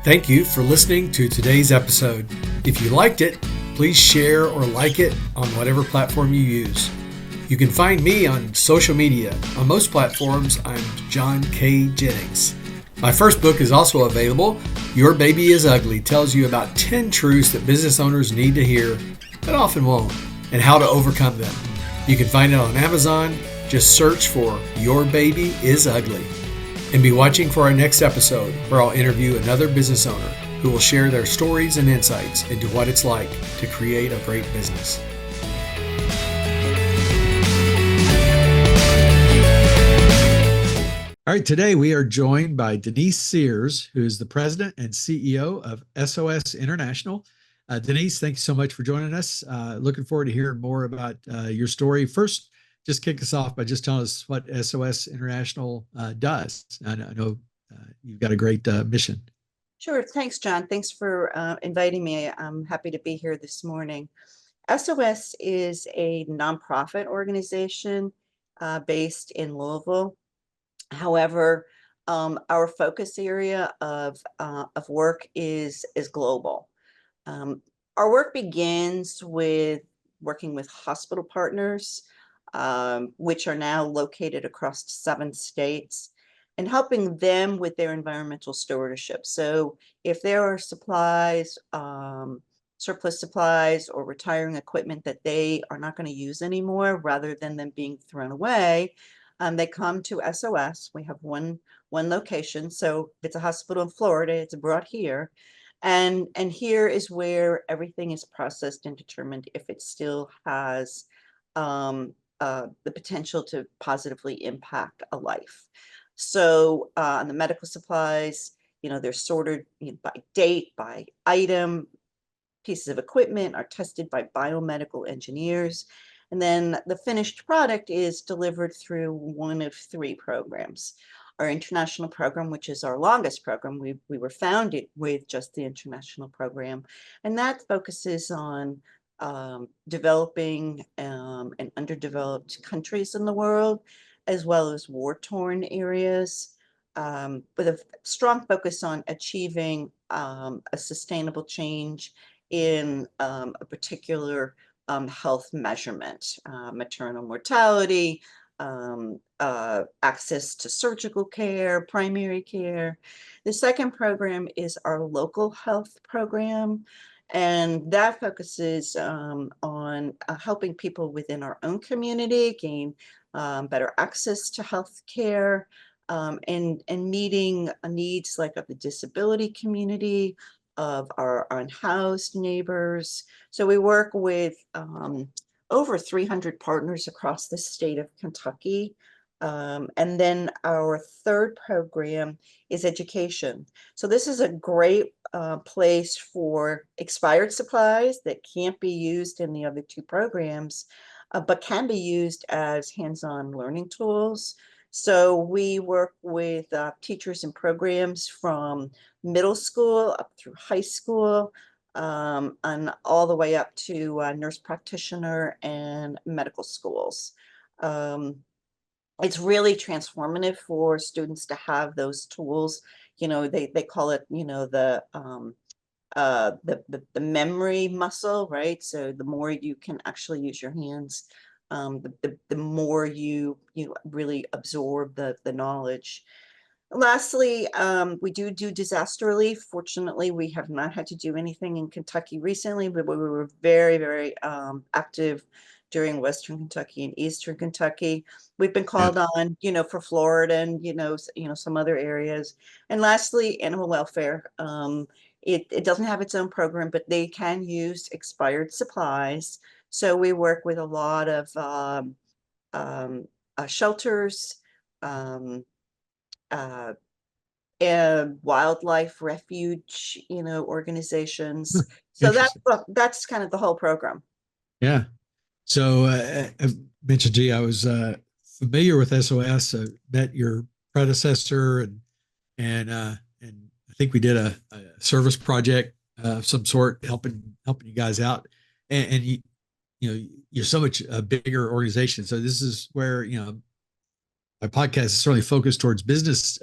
Thank you for listening to today's episode. If you liked it, please share or like it on whatever platform you use. You can find me on social media. On most platforms, I'm John K. Jennings. My first book is also available. Your Baby is Ugly tells you about 10 truths that business owners need to hear, but often won't, and how to overcome them. You can find it on Amazon. Just search for Your Baby is Ugly. And be watching for our next episode, where I'll interview another business owner who will share their stories and insights into what it's like to create a great business. All right, today we are joined by Denise Sears, who is the president and CEO of SOS International. Denise, thank you so much for joining us. Looking forward to hearing more about your story. First, just kick us off by just telling us what SOS International does. I know you've got a great mission. Sure. Thanks, John. Thanks for inviting me. I'm happy to be here this morning. SOS is a nonprofit organization based in Louisville. However, our focus area of work is global. Our work begins with working with hospital partners, which are now located across 7 states, and helping them with their environmental stewardship. So if there are supplies, surplus supplies, or retiring equipment that they are not going to use anymore, rather than them being thrown away, they come to SOS. We have one location. So if it's a hospital in Florida, it's brought here. And here is where everything is processed and determined if it still has the potential to positively impact a life. So on the medical supplies, they're sorted by date, by item. Pieces of equipment are tested by biomedical engineers. And then the finished product is delivered through one of 3 programs. Our international program, which is our longest program, we were founded with just the international program. And that focuses on developing and underdeveloped countries in the world, as well as war-torn areas, with a strong focus on achieving a sustainable change in a particular health measurement, maternal mortality, access to surgical care, primary care. The second program is our local health program, and that focuses on helping people within our own community gain better access to health care, and meeting needs like of the disability community, of our unhoused neighbors. So we work with over 300 partners across the state of Kentucky. And then our third program is education. So this is a great place for expired supplies that can't be used in the other 2 programs, but can be used as hands-on learning tools. So we work with teachers and programs from middle school up through high school, and all the way up to nurse practitioner and medical schools. It's really transformative for students to have those tools. They call it, the memory muscle, right? So the more you can actually use your hands, the more you really absorb the knowledge. Lastly, we do disaster relief. Fortunately, we have not had to do anything in Kentucky recently, but we were very, very active during Western Kentucky and Eastern Kentucky. We've been called on, for Florida and, some other areas. And lastly, animal welfare. It doesn't have its own program, but they can use expired supplies. So we work with a lot of shelters, and wildlife refuge, organizations. So that's kind of the whole program. Yeah. So I mentioned to you, I was familiar with SOS, met your predecessor, and I think we did a service project of some sort, helping you guys out. And you're so much a bigger organization. So this is where my podcast is certainly focused towards business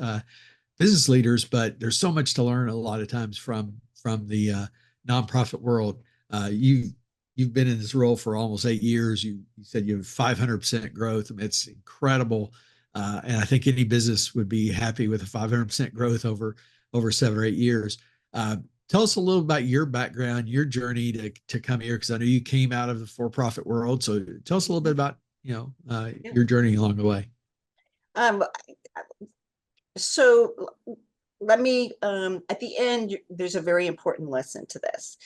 business leaders, but there's so much to learn a lot of times from the nonprofit world. You've been in this role for almost 8 years. You said you have 500% growth. I mean, it's incredible, and I think any business would be happy with a 500% growth over 7 or 8 years. Tell us a little about your background, your journey to come here, because I know you came out of the for-profit world. So tell us a little bit about Yeah. your journey along the way. Um, so let me, at the end, there's a very important lesson to this.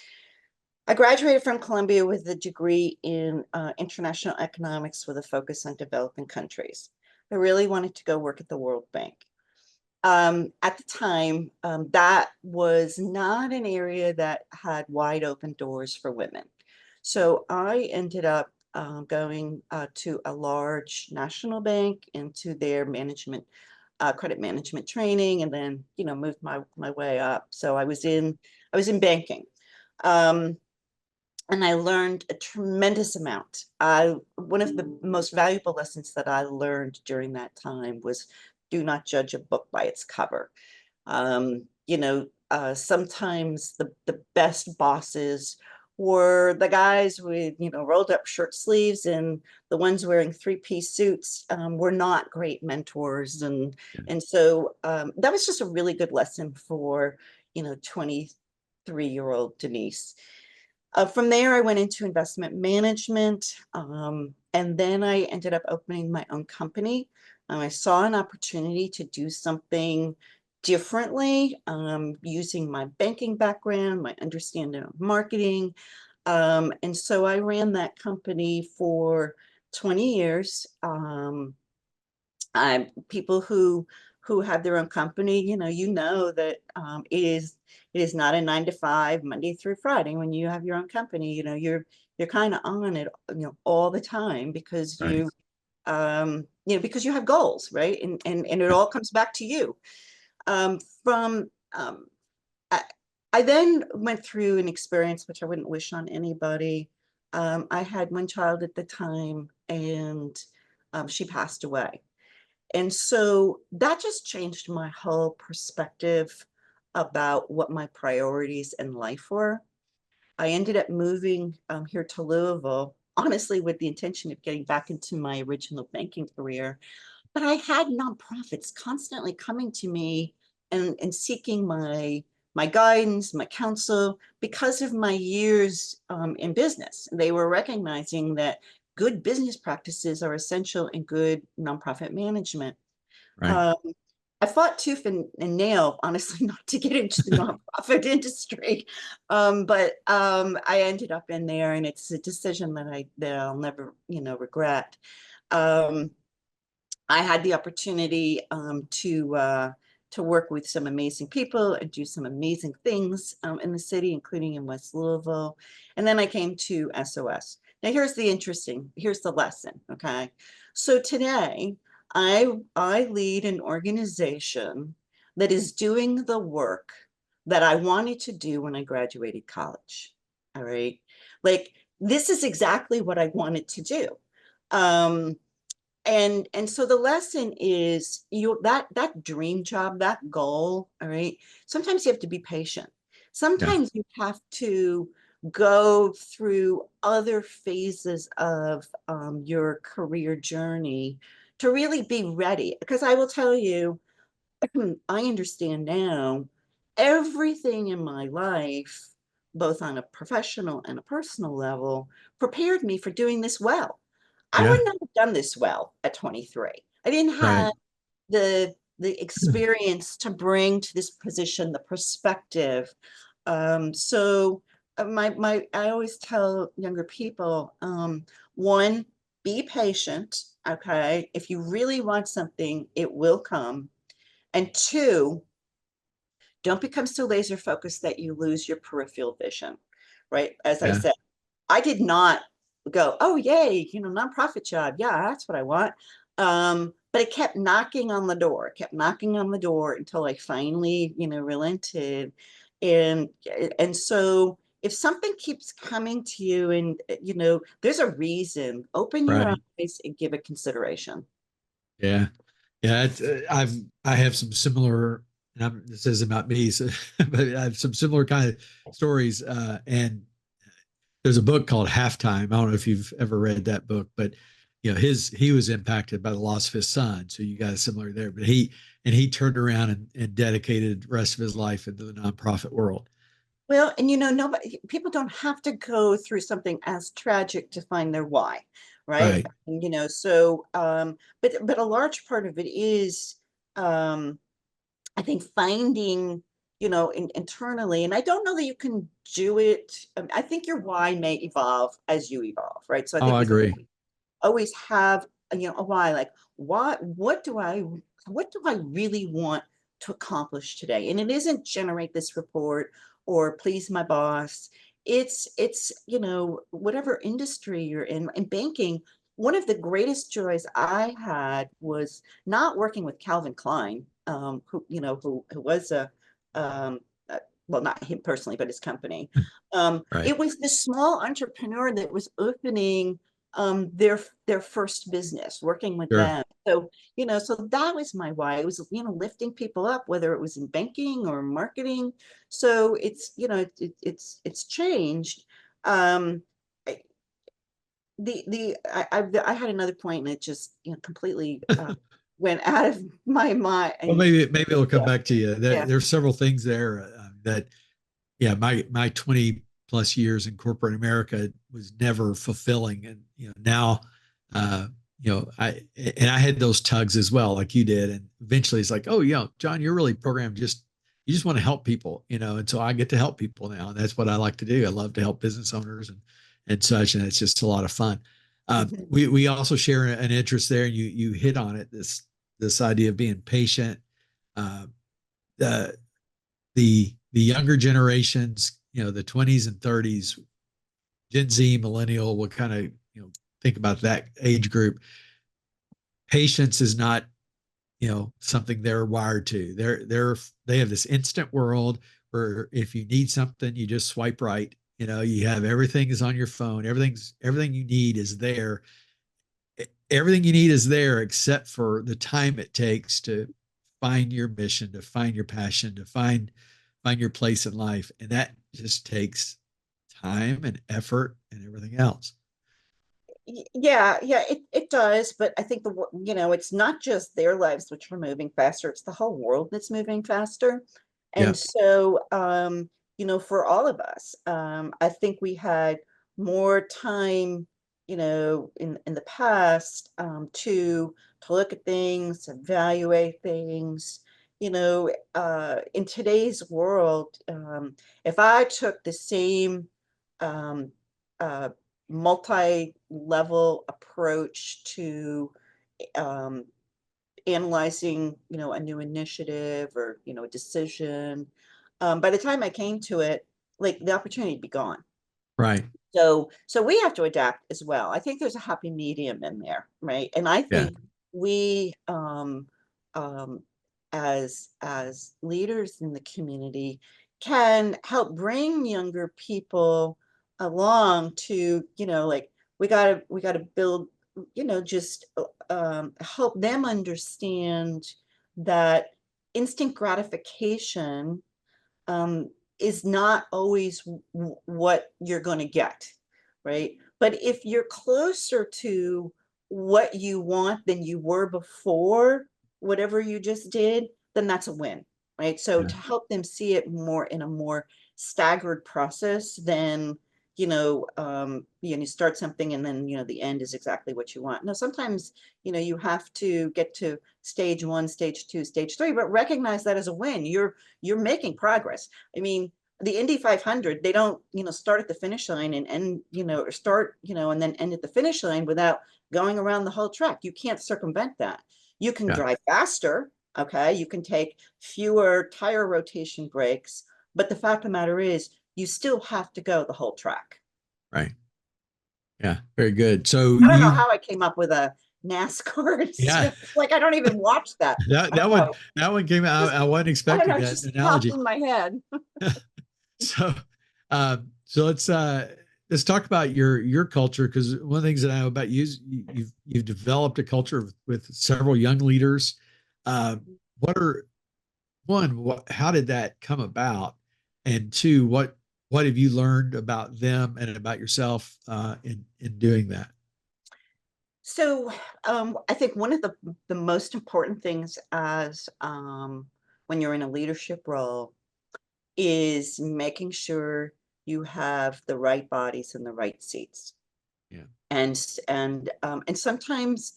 I graduated from Columbia with a degree in international economics with a focus on developing countries. I really wanted to go work at the World Bank. At the time, that was not an area that had wide open doors for women. So I ended up going to a large national bank into their management, credit management training, and then moved my way up. So I was in banking. Um, and I learned a tremendous amount. One of the most valuable lessons that I learned during that time was do not judge a book by its cover. Sometimes the best bosses were the guys with, rolled up shirt sleeves, and the ones wearing three-piece suits were not great mentors. And so that was just a really good lesson for, 23-year-old Denise. From there, I went into investment management, and then I ended up opening my own company. I saw an opportunity to do something differently, using my banking background, my understanding of marketing. And so I ran that company for 20 years. People who have their own company, you know that it is not a 9 to 5 Monday through Friday. When you have your own company, you're kind of on it, all the time, because Right. because you have goals, right? And it Yeah. all comes back to you. From I, I then went through an experience which I wouldn't wish on anybody. I had one child at the time, and she passed away. And so that just changed my whole perspective about what my priorities in life were. I ended up moving here to Louisville, honestly, with the intention of getting back into my original banking career. But I had nonprofits constantly coming to me and seeking my guidance, my counsel, because of my years in business. They were recognizing that good business practices are essential in good nonprofit management. Right. Um, I fought tooth and nail, honestly, not to get into the nonprofit industry, but I ended up in there, and it's a decision that I'll never, regret. Um, I had the opportunity to work with some amazing people and do some amazing things in the city, including in West Louisville. And then I came to SOS. Now here's the lesson. Okay. So today I lead an organization that is doing the work that I wanted to do when I graduated college. All right. Like, this is exactly what I wanted to do. Um, and so the lesson is, that dream job, that goal, all right, sometimes you have to be patient. Yeah. Sometimes you have to go through other phases of your career journey to really be ready, because I will tell you, I understand now everything in my life, both on a professional and a personal level, prepared me for doing this well. I Yeah. would not have done this well at 23. I didn't Right. have the experience to bring to this position, the perspective. So my I always tell younger people, one, be patient. Okay, if you really want something, it will come. And two, don't become so laser focused that you lose your peripheral vision, right? As I Yeah. said, I did not go, oh, yay, nonprofit job. Yeah, that's what I want. But it kept knocking on the door, kept knocking on the door until I finally, relented. And and so if something keeps coming to you, and there's a reason, open your Right. eyes and give it consideration. Yeah. Yeah. I have some similar and this isn't about me, so, but I have some similar kind of stories. And there's a book called Halftime. I don't know if you've ever read that book, but he was impacted by the loss of his son. So you got a similar there, but he turned around and dedicated the rest of his life into the nonprofit world. Well, and nobody, people don't have to go through something as tragic to find their why, right? Right. And, so, but a large part of it is, um, I think finding, internally, and I don't know that you can do it. I think your why may evolve as you evolve, right? So I Oh, think I you agree. always have, a why, like what do I really want to accomplish today? And it isn't generate this report or please my boss. It's whatever industry you're in banking. One of the greatest joys I had was not working with Calvin Klein, who was um, well, not him personally, but his company. Right. It was this small entrepreneur that was opening their first business, working with Sure. them. So that was my why. It was, lifting people up, whether it was in banking or marketing. So it's changed. Um, I- I had another point and it just completely went out of my mind. Well, And maybe it'll come yeah, back to you. yeah. There's several things there that, yeah, my 20 plus years in corporate America was never fulfilling, and now, uh, I had those tugs as well, like you did, and eventually it's like, oh yeah, John, you're really programmed. You just want to help people, and so I get to help people now, and that's what I like to do. I love to help business owners and such, and it's just a lot of fun. Mhm. We also share an interest there, and you hit on it, this idea of being patient. Uh, the the younger generations, the 20s and 30s, Gen Z, millennial, will kind of think about that age group. Patience is not something they're wired to. They have this instant world where if you need something, you just swipe right. You have everything is on your phone. Everything you need is there. Everything you need is there except for the time it takes to find your mission, to find your passion, to find your place in life. And that just takes time and effort and everything else. Yeah, it does, but I think it's not just their lives which are moving faster, it's the whole world that's moving faster. Yeah. And so, for all of us, I think we had more time, in the past, to look at things, evaluate things. In today's world, if I took the same um, uh, multi-level approach to um, analyzing, a new initiative or, a decision. By the time I came to it, like the opportunity would be gone. Right. So we have to adapt as well. I think there's a happy medium in there, right? And I Yeah. think we, um, as leaders in the community, can help bring younger people along to, like we gotta build, just help them understand that instant gratification um, is not always what you're going to get, right? But if you're closer to what you want than you were before, whatever you just did, then that's a win, right? So Yeah. to help them see it more in a more staggered process than you start something and then the end is exactly what you want. No, sometimes you have to get to stage one, stage two, stage three, but recognize that as a win. You're making progress. I mean, the Indy 500, they don't, start at the finish line and end, or start, and then end at the finish line without going around the whole track. You can't circumvent that. You can Yeah. drive faster, okay? You can take fewer tire rotation breaks, but the fact of the matter is, you still have to go the whole track. Right. Yeah. Very good. So I don't know you, how I came up with a NASCAR. It's yeah, just like I don't even watch that. that I don't that one know. that one came out. Just I wasn't I don't expecting know. It that just popped analogy. in my head. So let's talk about your culture, because one of the things that I know about you is you've developed a culture with several young leaders. Uh, what are one, how did that come about? And two, what have you learned about them and about yourself in doing that? So I think one of the most important things as when you're in a leadership role is making sure you have the right bodies in the right seats. Yeah. And sometimes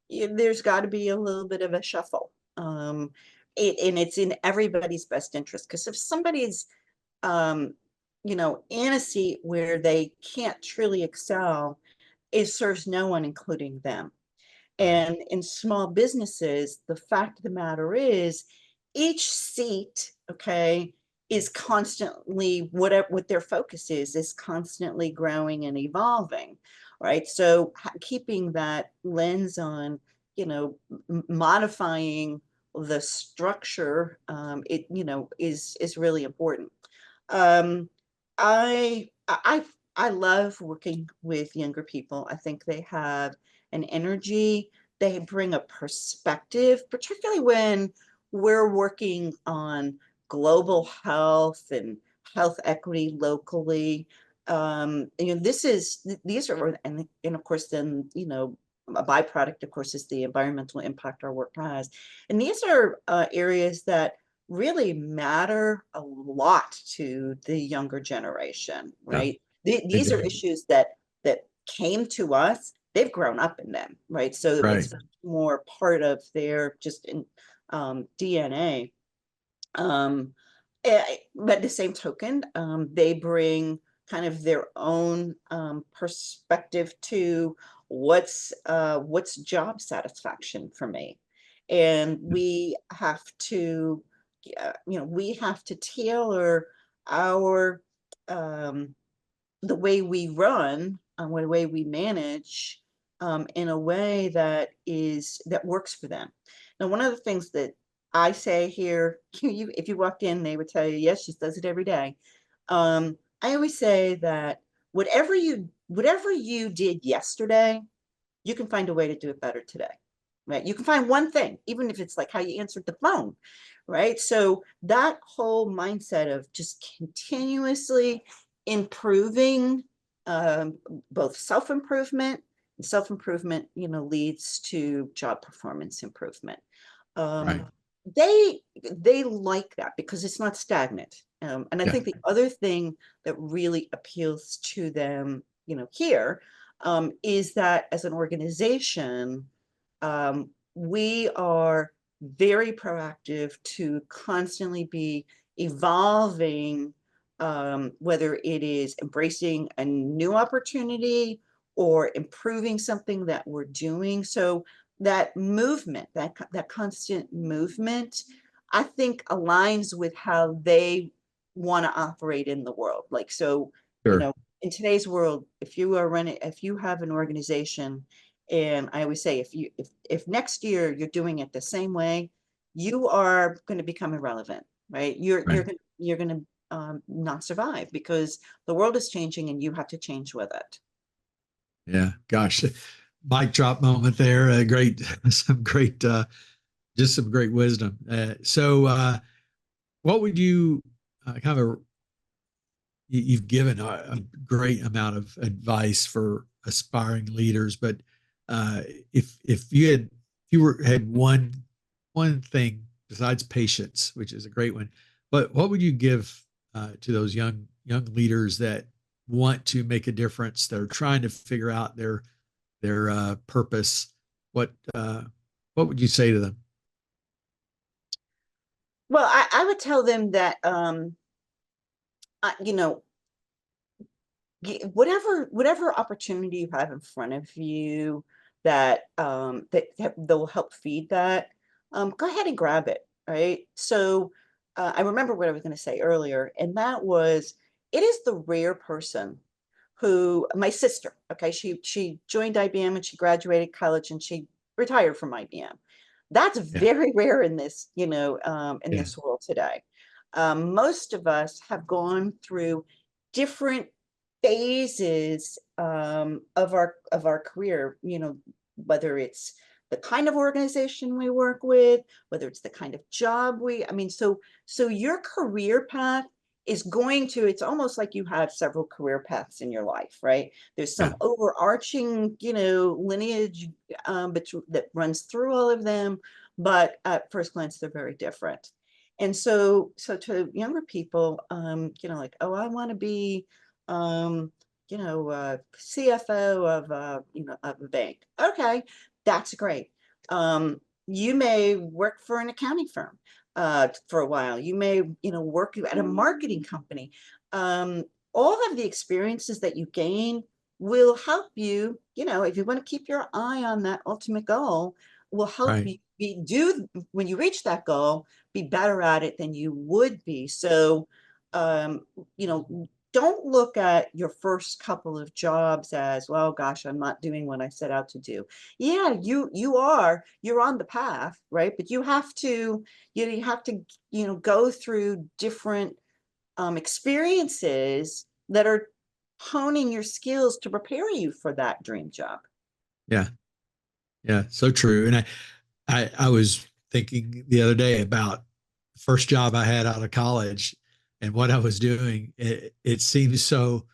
there's got to be a little bit of a shuffle. And it's in everybody's best interest, because if somebody's um, in a seat where they can't truly excel, it serves no one, including them. Right. And in small businesses, the fact of the matter is, each seat, okay, is constantly, whatever what their focus is constantly growing and evolving, right? So keeping that lens on, modifying the structure, is really important. Um, I love working with younger people. I think they have an energy, they bring a perspective, particularly when we're working on global health and health equity locally. These are, and of course, then, a byproduct, of course, is the environmental impact our work has. And these are areas that really matter a lot to the younger generation, Yeah, right? they These are do. issues that came to us, they've grown up in them, right? So Right. it's more part of their just in DNA. Um, but at the same token, they bring kind of their own perspective to what's job satisfaction for me, and we have to tailor our um, the way we run, the way we manage, in a way that works for them. Now, one of the things that I say here, if you walked in, they would tell you, yes, she does it every day. I always say that whatever you did yesterday, you can find a way to do it better today, right? You can find one thing, even if it's like how you answered the phone, right? So that whole mindset of just continuously improving, um, both self-improvement, and self-improvement, leads to job performance improvement. Right. Um, they like that because it's not stagnant. And I Yeah. think the other thing that really appeals to them, here, is that as an organization, we are very proactive to constantly be evolving, whether it is embracing a new opportunity or improving something that we're doing. So that movement, that constant movement, I think aligns with how they want to operate in the world. Like, so, Sure. in today's world, if you have an organization, and I always say, if next year you're doing it the same way, you are going to become irrelevant, right? Right. You're going to not survive, because the world is changing and you have to change with it. Yeah. Gosh, mic drop moment there. Great, some great, just some great wisdom. What would you kind of you've given a great amount of advice for aspiring leaders, but if you had one thing besides patience, which is a great one, but what would you give to those young leaders that want to make a difference, that are trying to figure out their purpose? What would you say to them? Well, I would tell them that, you know, whatever opportunity you have in front of you that they'll help feed that, go ahead and grab it, right? So I remember what I was going to say earlier, and that was, it is the rare person who, my sister, okay, she joined IBM and she graduated college and she retired from IBM. That's Yeah. very rare in this, in Yeah. this world today. Most of us have gone through different phases, of our career, whether it's the kind of organization we work with, whether it's the kind of job so your career path is going to, it's almost like you have several career paths in your life, right? There's Yeah. some overarching, lineage that runs through all of them, but at first glance, they're very different. And so to younger people, like, oh, I want to be, CFO of a bank. Okay, that's great. You may work for an accounting firm for a while. You may, work at a marketing company. All of the experiences that you gain will help you, if you want to keep your eye on that ultimate goal, will help Right. you when you reach that goal, be better at it than you would be. So, you know, don't look at your first couple of jobs as, well, gosh, I'm not doing what I set out to do. Yeah, you're on the path, right? But you have to, you have to, go through different experiences that are honing your skills to prepare you for that dream job. Yeah. Yeah. So true. And I was thinking the other day about the first job I had out of college and what I was doing. It seems so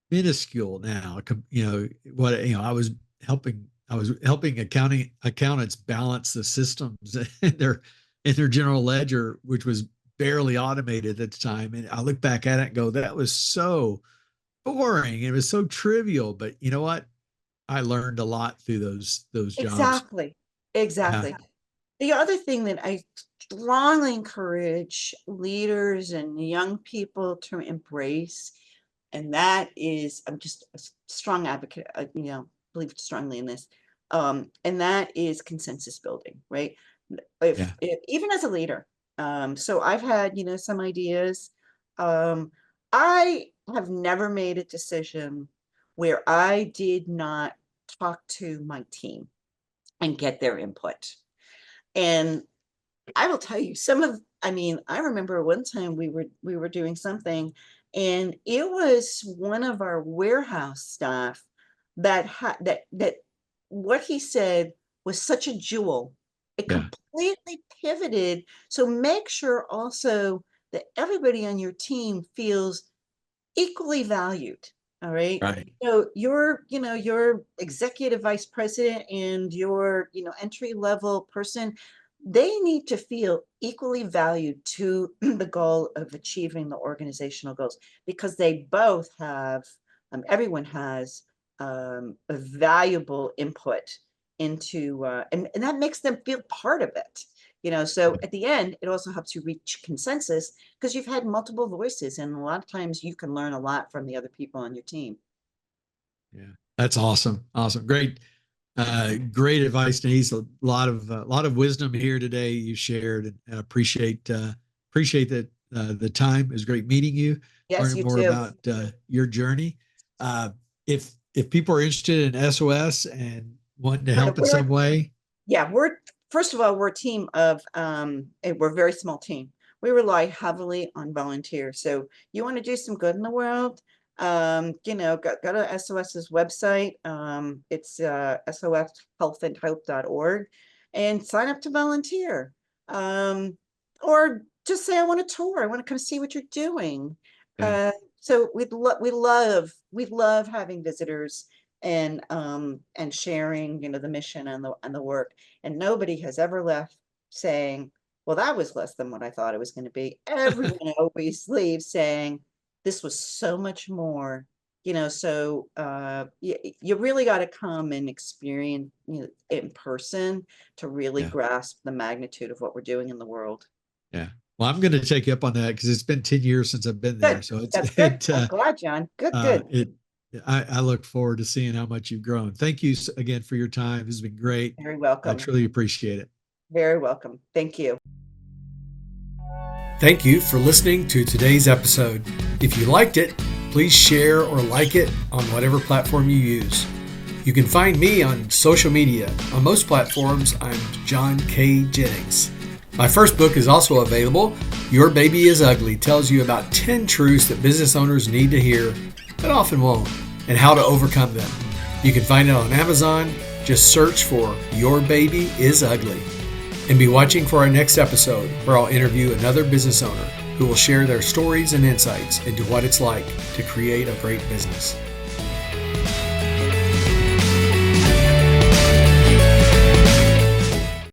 minuscule now. I was helping accountants balance the systems in their general ledger, which was barely automated at the time. And I look back at it and go, that was so boring. It was so trivial. But you know what? I learned a lot through those jobs. Exactly. Yeah. Exactly. The other thing that I strongly encourage leaders and young people to embrace, and that is, I'm just a strong advocate, believe strongly in this, and that is consensus building, right? Yeah. If even as a leader, so I've had, some ideas. I have never made a decision where I did not talk to my team and get their input. And I will tell you I remember one time we were doing something, and it was one of our warehouse staff that what he said was such a jewel. It Yeah. completely pivoted. So make sure also that everybody on your team feels equally valued. All right. Right. So your executive vice president and your, entry level person, they need to feel equally valued to the goal of achieving the organizational goals, because they both have, everyone has a valuable input into, and that makes them feel part of it. So at the end, it also helps you reach consensus because you've had multiple voices, and a lot of times you can learn a lot from the other people on your team. Yeah. That's awesome. Awesome. Great. Great advice, Denise. A lot of wisdom here today you shared, and I appreciate that the time. It was great meeting you, Yes, learning you more too. about your journey. If people are interested in SOS and wanting to help in some way, Yeah, first of all, we're a team of, we're a very small team. We rely heavily on volunteers. So you want to do some good in the world, go to SOS's website. It's soshealthandhope.org, and sign up to volunteer. Or just say, I want a tour. I want to come see what you're doing. yeah, So we love having visitors and sharing, the mission and the work. And nobody has ever left saying, well, that was less than what I thought it was going to be. Everyone always leaves saying, this was so much more. So you really got to come and experience, in person to really yeah, grasp the magnitude of what we're doing in the world. yeah. Well, I'm going to take you up on that because it's been 10 years since I've been there. Good. So That's good. I'm glad, John. Good. I look forward to seeing how much you've grown. Thank you again for your time. This has been great. Very I welcome. truly appreciate it. Very welcome. Thank you. Thank you for listening to today's episode. If you liked it, please share or like it on whatever platform you use. You can find me on social media. On most platforms, I'm John K. Jennings. My first book is also available. Your Baby is Ugly tells you about 10 truths that business owners need to hear, but often won't, and how to overcome them. You can find it on Amazon, Just search for Your Baby is Ugly. And be watching for our next episode where I'll interview another business owner who will share their stories and insights into what it's like to create a great business.